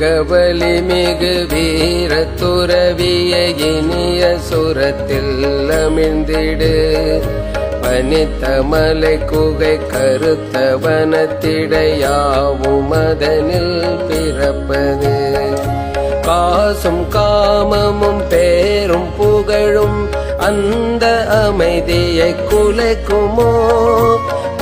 அகவலி மிகு வீர துறவிய இனிய சுரத்தில் அமிழ்ந்திடு பனித்த மலை குகை கருத்த வனத்திடையாவும் அதனில் பிறப்பது காசும் காமமும் பேரும் புகழும் அந்த அமைதியை குலைக்குமோ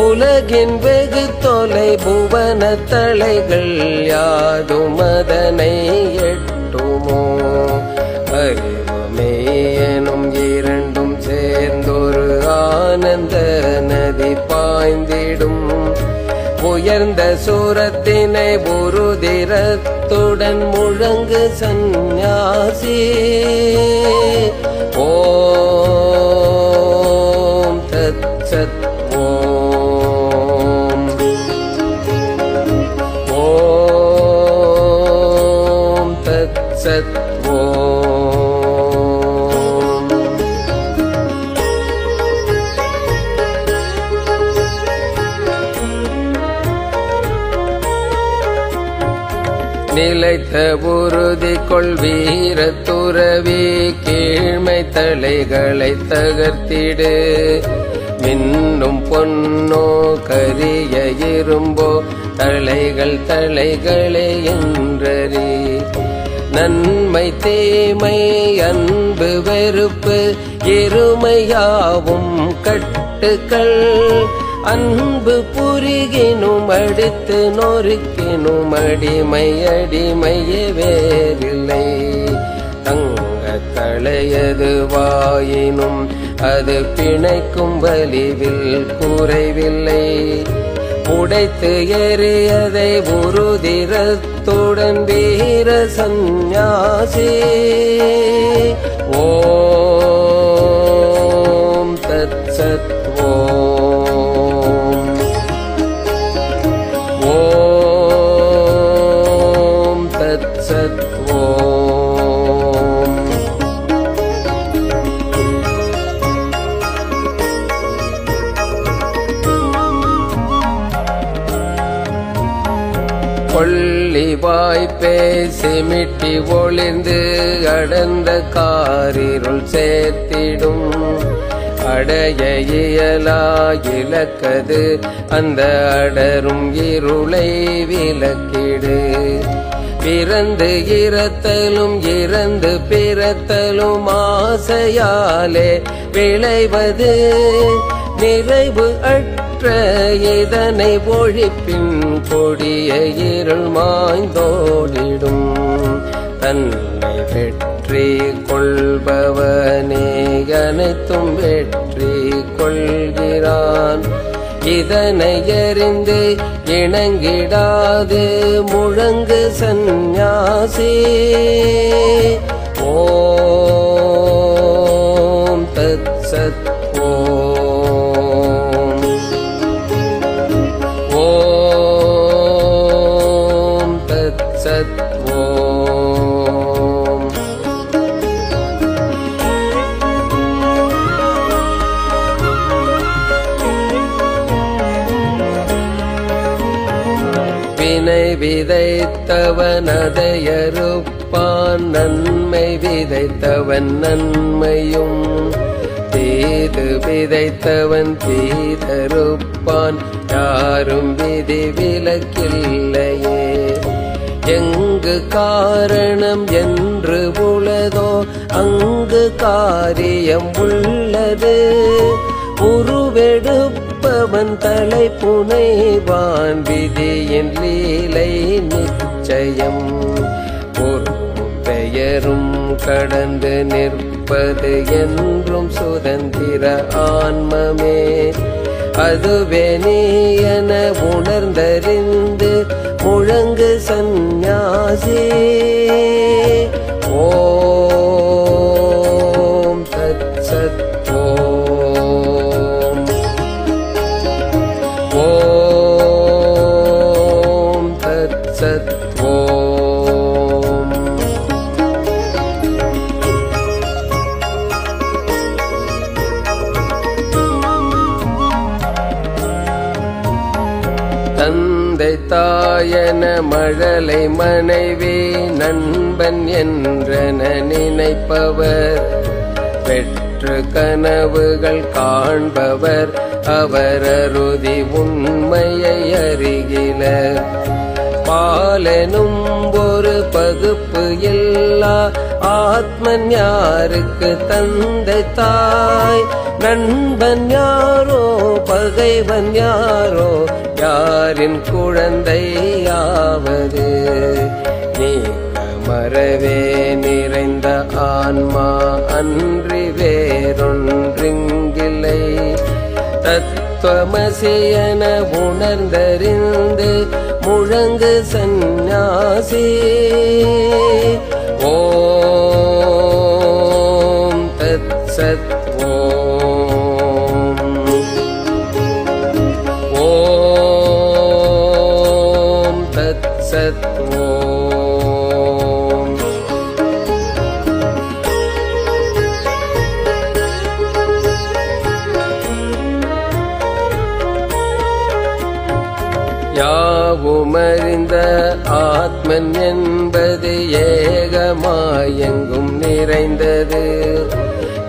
உலகின் வெகு தொலை புவன தலைகள் யாதும் அதனை எட்டுமோ அறிவுமே எனும் இரண்டும் சேர்ந்தொரு ஆனந்த நதி பாய்ந்திடும் உயர்ந்த சூரத்தினை உருதிரத்துடன் முழங்கு சந்நியாசி ஓம் தத் சத் ஓம் ஓம் தத் சத் நிலைத்த உறுதி கொள் வீர துறவி கீழ்மை தலைகளை தகர்த்திடு மின்னும் பொன்னோ கரிய இரும்போ தலைகள் தலைகளே என்றறி நன்மை தீமை அன்பு வெறுப்பு இருமையாவும் கட்டுக்கள் அன்பு புரிகினும் அடுத்து நொறுக்கினும் அடிமை அடிமையே வேறில்லை தங்க தலையது வாயினும் அது பிணைக்கும் வலிவில் குறைவில்லை உடைத்து எறியதை உருதிரத்துடன் வீர சந்நியாசி ஓம் தத் சத் ஓம் தத் சத் ஓம் கொள்ளி வாய்ப்பே சிமிட்டி ஒளிர்ந்து அடர்ந்த காரிருள் சேர்த்திடும் அடைய இயலா இலக்கது அந்த அடரும் இருளை விலக்கிடு பிறந்து இறத்தலும் இறந்து பிறத்தலும் ஆசையாலே விளைவது நிறைவு அற்ற இதனை ஒழிப்பின் கொடிய இருள் மாய்ந்தோடிடும் தன்னை வெற்றி கொள்பவனே அனைத்தும் வெற்றி கொள்கிறான் இதனை அறிந்து இணங்கிடாது முழங்கு சந்நியாசி ஓம் தத் சத் ஓம் ஓம் தத் சத் ஓம் வினை விதைத்தவன் அதையறுப்பான் நன்மை விதைத்தவன் நன்மையும் தீது விதைத்தவன் தீதறுப்பான் யாரும் விதி விலக்கில்லையே எங்கு காரணம் என்று உளதோ அங்கு காரியம் உள்ளது உருவெடுப்பவன் தலை புனைவான் விதியின் லீலை நிச்சயம் பொருளும் பெயரும் கடந்து நிற்பது என்றும் சுதந்திர ஆன்மமே அதுவே நீ என உணர்ந்தறிந்து முழங்கு சந்நியாசி ஓம் தத் சத் ஓம் ஓம் தத் சத் ஓம் தந்தை தாய் தாயன மழலை மனைவி நண்பன் என்றன நினைப்பவர் பெற்று கனவுகள் காண்பவர் அவர் அருதி உண்மையை அறிகிலர். பாலெனும் ஒரு பகுப்பு இல்லா ஆத்மன் யாருக்கு தந்தை தாய், நண்பன் யாரோ பகைவன் யாரோ யாரின் குழந்தையாவது. நீக்க மறவே நிறைந்த ஆன்மா அன்றி வேறொன்றிங்கில்லை. தத்துவமசியன உணர்ந்தறிந்து முழங்கு சந்நியாசி. ஓம் தத் சத். ஓம் தத் சத். யாவுமறிந்த ஆத்மன் என்பது ஏகமாயெங்கும் நிறைந்தது.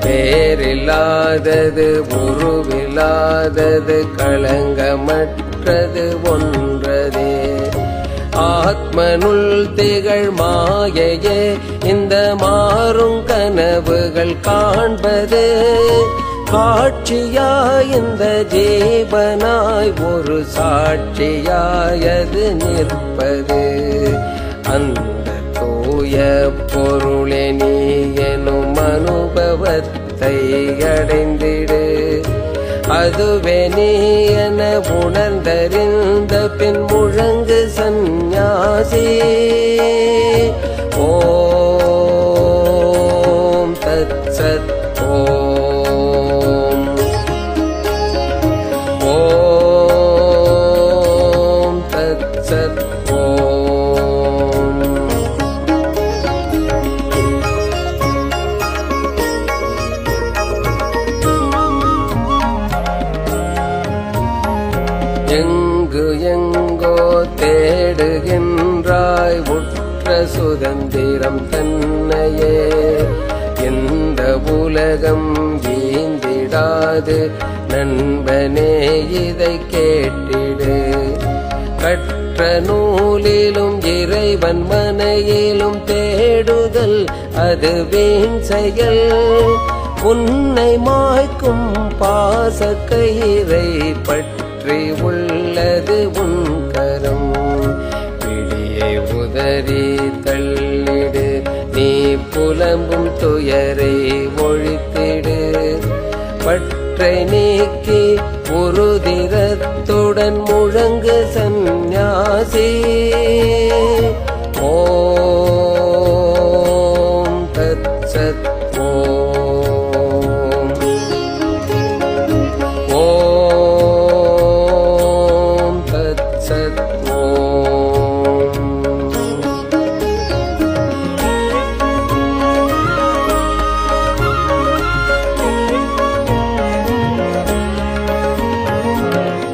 பேரில்லாதது உருவில்லாதது களங்கமற்றது ஒன்றதே. ஆத்மனுள் திகழ் மாயையே இந்த மாறும் கனவுகள் காண்பது. காட்சியாய் இந்த ஜீவனாய் ஒரு சாட்சியாயது நிற்பது. அந்த தூய பொருளே நீ எனும் அனுபவத்தை அடைந்திடு. அதுவே நீ என உணர்ந்தறிந்த பின் முழங்கு சந்நியாசி. ஓம் தத் சத். ஓம் தத் சத். எங்கு எங்கோ தேடுகின்றாய் உற்ற சுதந்திரம் தன்னையே. இந்த உலகம் வீந்திடாது நண்பனே இதை கேட்டிடு. கற்ற நூலிலும் இறைவன் மனையிலும் தேடுதல் அது வீண் செயல். உன்னை மாய்க்கும் பாச கயிறை பற்றி உள்ளது உன் கரம். பிடியை உதறி தள்ளிடு நீ புலம்பும் துயரை ஒழித்திடு. பற்றை நீக்கி உறுதிரத்துடன் முழங்கு சந்நியாசி. ஓம் தத் சத். ஓம் தத் சத்.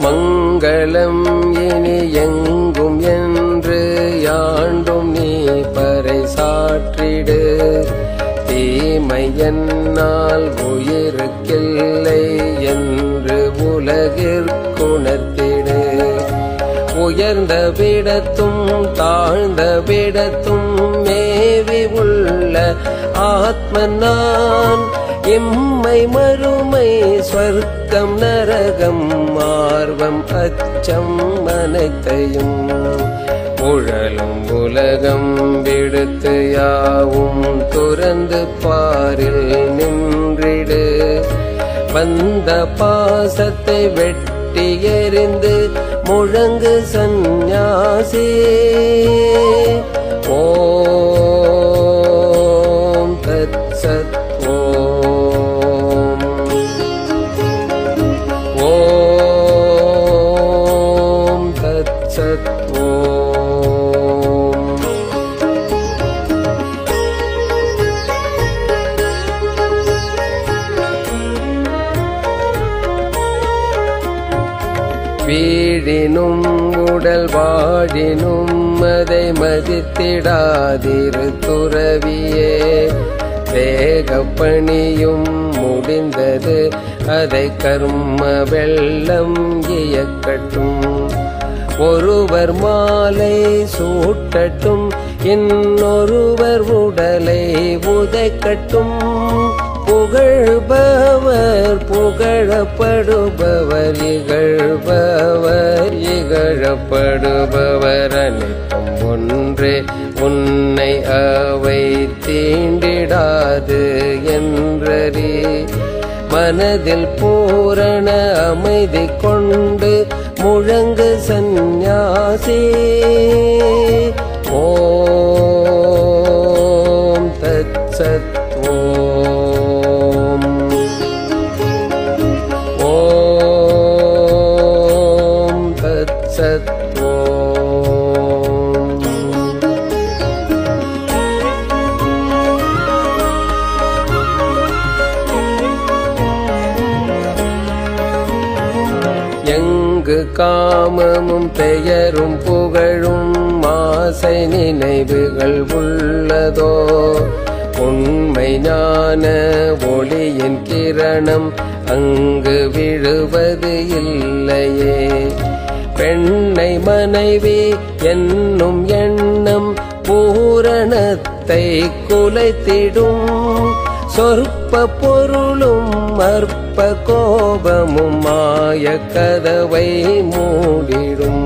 மங்களம் இனி எங்கும் என்று யாண்டும் நீ பறைசாற்றிடு. தீமை என்னால் உயிருக்கில்லை என்று உலகிற்குணர்த்திடு. உயர்ந்த விடத்தும் தாழ்ந்த விடத்தும் மேவி உள்ள ஆத்மன் நான். இம்மை மறுமை ஸ்வர்க்கம் நரகம் ஆர்வம் அச்சம் அனைத்தையும் உழலும் உலகம் விடுத்து யாவும் துறந்து பாரில் நின்றிடு. வந்த பாசத்தை வெட்டி எறிந்து முழங்கு சந்நியாசி. ஓம் தத் சத். ஓம் தத் சத். வீழினும் உடல் மகள் வாழினும் அதை மதித்திடாதிரு துறவியே. வேகப்பணியும் முடிந்தது அதை கர்ம வெள்ளம் இயக்கட்டும். ஒருவர் மாலை சூட்டட்டும், இன்னொருவர் உடலை உதைக்கட்டும். புகழ்பவர் புகழப்படுபவர், இகழ்பவர் இகழப்படுபவர். அனைத்தும் ஒன்றே, உன்னை அவை தீண்டிடாது என்றறி. மனதில் பூரண அமைதி கொண்டு முழங்கு சந்நியாசி. ஓம் தத் சத். ஓம் தத் சத். எங்கு காமமும் பெயரும் புகழும் ஆசை நினைவுகள் உள்ளதோ, உண்மை ஞான ஒளியின் கிரணம் அங்கு விழுவது இல்லையே. பெண்ணை மனைவி என்னும் எண்ணம் பூரணத்தை குலைத்திடும். சொற்ப பொருளும் அற்ப கோபமும் மாய கதவை மூடிடும்.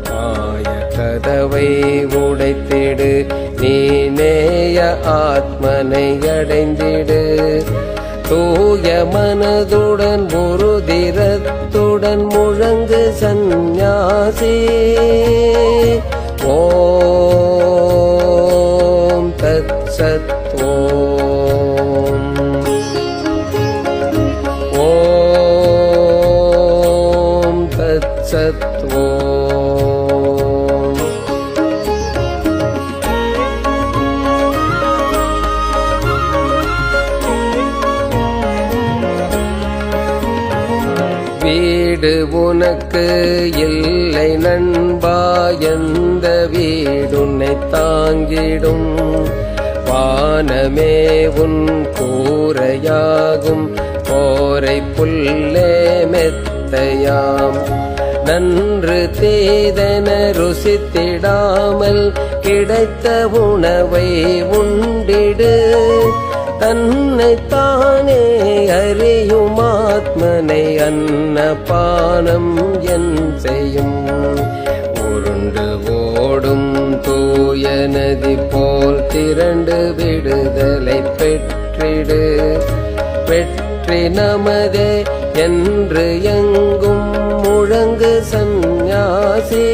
மாய கதவை உடைத்திடு, நீ நேய ஆத்மனை அடைந்திடு. தூய மனதுடன் உறுதிரத்துடன் முழங்கு சந்நியாசி. ஓம் தத் சத். ஓம் தத் சத். வீடு உனக்கு இல்லை நண்பா, எந்த வீடுன்னை தாங்கிடும். வானமே உன் கூரையாகும், கோரை புல்லே மெத்தையாம். நன்று தீதன ருசித்திடாமல் கிடைத்த உணவை உண்டிடு. தன்னைத்தானே அறியும் ஆத்மனை அன்னபானம் என் செய்யும். உருண்டு ஓடும் தூய நதி போல் திரண்டு விடுதலை பெற்றிடு. வெற்றி நமதே என்று எங்கும் முழங்கு சந்நியாசி.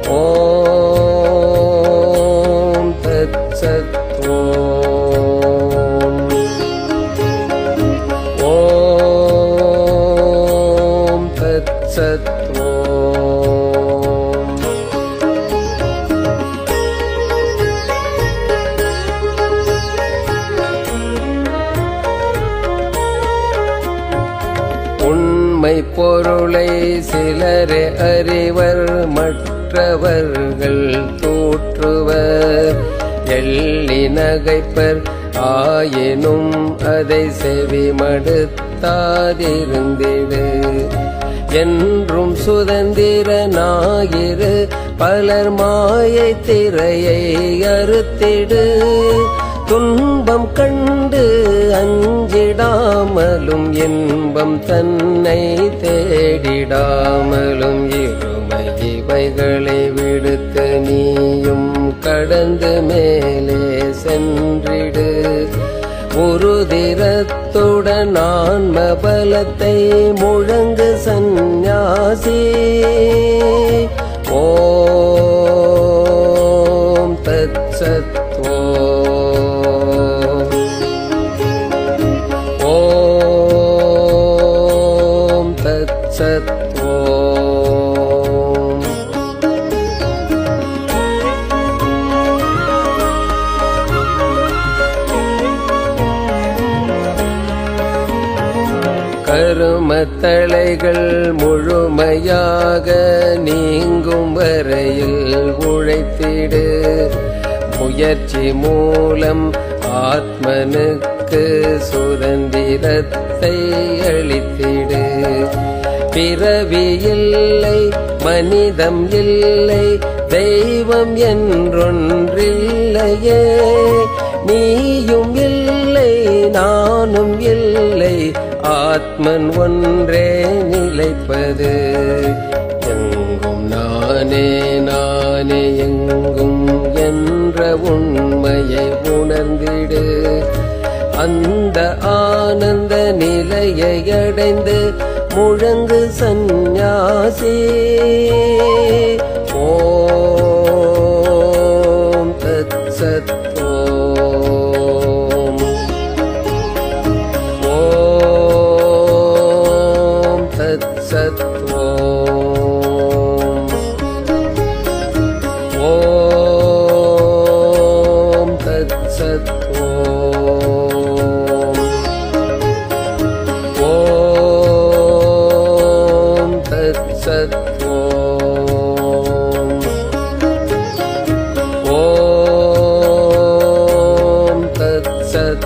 ஓம் தத் சத். ஓம் தத் சத். உண்மை பொருளை சிலரே அறிவர், மற்றவர்கள் தூற்றுவர். எள்ளி நகைப்பர், ஆயினும் அதை செவி மடுத்தாதிருந்திடு. என்றும் சுதந்திர ஞாயிறு பலர் மாயை திரையை அறுத்திடு. துன்பம் கண்டு அஞ்சிடாமலும் இன்பம் தன்னை தேடிடாமலும் இருமை இவைகளை விடுத்து நீயும் கடந்து மேலே சென்றிடு. உறுதிரத்துடன் ஆன்ம பலத்தை முழங்கு சந்நியாசி. ஓம் தத் சத். ஓம் தத் சத். கருமத்தளைகள் முழுமையாக நீங்கும் வரையில் உழைத்திடு. முயற்சி மூலம் ஆத்மனுக்கு சுதந்திரத்தை அளித்திடு. பிறவி இல்லை, மனிதம் இல்லை, தெய்வம் என்றொன்றில்லையே. நீயும் இல்லை, நானும் இல்லை, ஆத்மன் ஒன்றே நிலைப்பது. எங்கும் நானே நானே எங்கும் என்ற உண்மையை உணர்ந்திடு. அந்த ஆனந்த நிலையை அடைந்து முழங்கு சந்நியாசி. ஓம் தத் சத். ஓம் தத் சத். ஓம் தத் சத். ஓம் தத் சத். ஓம் தத் சத்.